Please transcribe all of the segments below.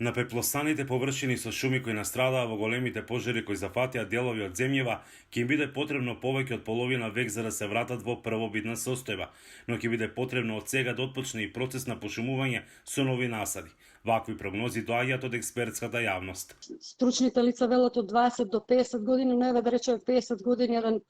На пеплосаните површини со шуми кои настрадаа во големите пожари кои зафатија делови од земјава, ќе им биде потребно повеќе од половина век за да се вратат во првобитна состојба, но ќе биде потребно од сега да отпочне и процес на пошумување со нови насади. Вакви прогнози доаѓаат од експертската јавност. Стручните лица велат од 20 до 50 години, но еве да речеме 50 години еден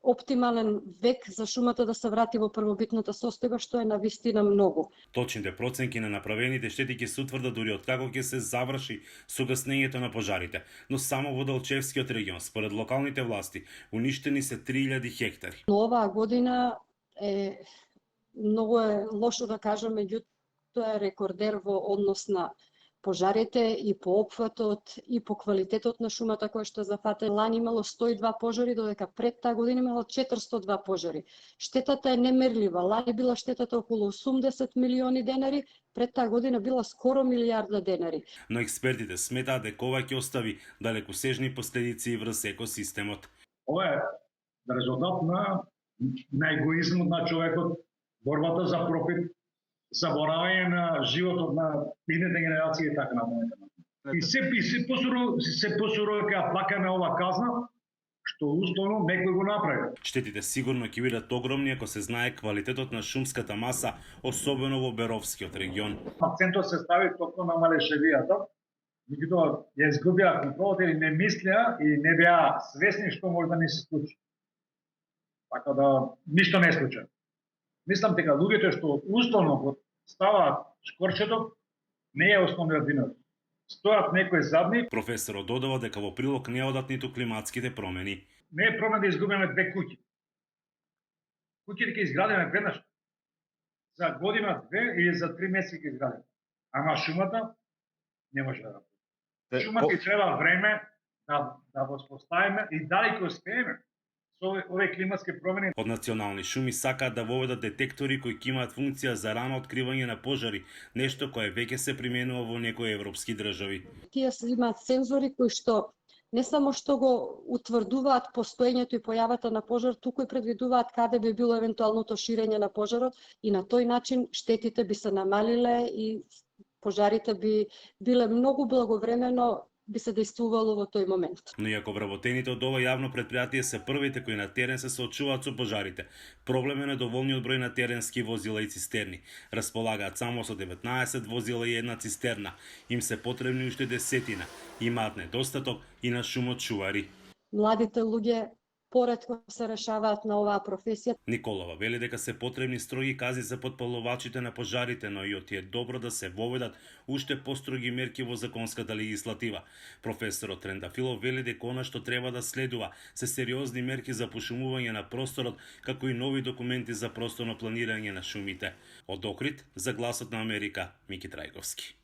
оптимален век за шумата да се врати во првобитната состојба, што е навистина многу. Точните проценки на направените штети ќе се утврдат дури од како ќе се заврши согаснењето на пожарите, но само во Делчевскиот регион, според локалните власти, уништени се 3000 хектари. Но оваа година е многу лошо да кажам, меѓутоа е рекордер во однос на пожарите и по опфатот и по квалитетот на шумата која што зафате. Лани имало 102 пожари, додека пред таа година имало 402 пожари. Штетата е немерлива. Лани била штетата околу 80 милиони денари, пред таа година била скоро милијарда денари. Но експертите сметаат дека ова ќе остави далекосежни последици врз екосистемот. Ова е резултат на егоизмот на човекот, борбата за профит, заборавање на животот на идните генерации и така натаму. И се посурово ќе плакаме ова казна, што условно некој го направи. Штетите сигурно ќе бидат огромни ако се знае квалитетот на шумската маса, особено во Беровскиот регион. Акцентот се стави токму на малешевијата, меѓутоа ја изгубија контролата или не мислеа и не беа свесни што може да не се случи. Така да ништо не е случајно. Мислам дека луѓето што условно го ставаат шкорчето не е основниот виновник. Стојат некои задни. Професорот додава дека во прилог не одат ниту климатските промени. Не е проблем да изгубиме 2 куќи. Куќите ќе изградиме веднаш. За година, 2 или за 3 месеци ќе изградиме. Ама шумата не може да работи. Шумата ќе треба време да го споставиме и дали ќе успееме. Овие климатски промени. Од национални шуми сакаат да воведат детектори кои ќе имаат функција за рано откривање на пожари, нешто кое веќе се применува во некои европски држави. Тие имаат сензори кои што не само што го утврдуваат постоењето и појавата на пожар, туку и предвидуваат каде би било евентуалното ширење на пожарот и на тој начин штетите би се намалиле и пожарите би биле многу благовремено би се действувало во тој момент. Но иако вработените од ова јавно предпријатие се првите кои на терен се соочуваат со пожарите, проблем е недоволниот број на теренски возила и цистерни. Располагаат само со 19 возила и една цистерна. Им се потребни уште десетина. Имаат недостаток и на шумочувари. Младите луѓе поретко се решаваат на оваа професија. Николова вели дека се потребни строги казни за потпалувачите на пожарите, но и е добро да се воведат уште построги мерки во законската легислатива. Професорот Трендафилов вели дека она што треба да следува се сериозни мерки за пошумување на просторот, како и нови документи за просторно планирање на шумите. Од Охрид, за Гласот на Америка, Мики Трајковски.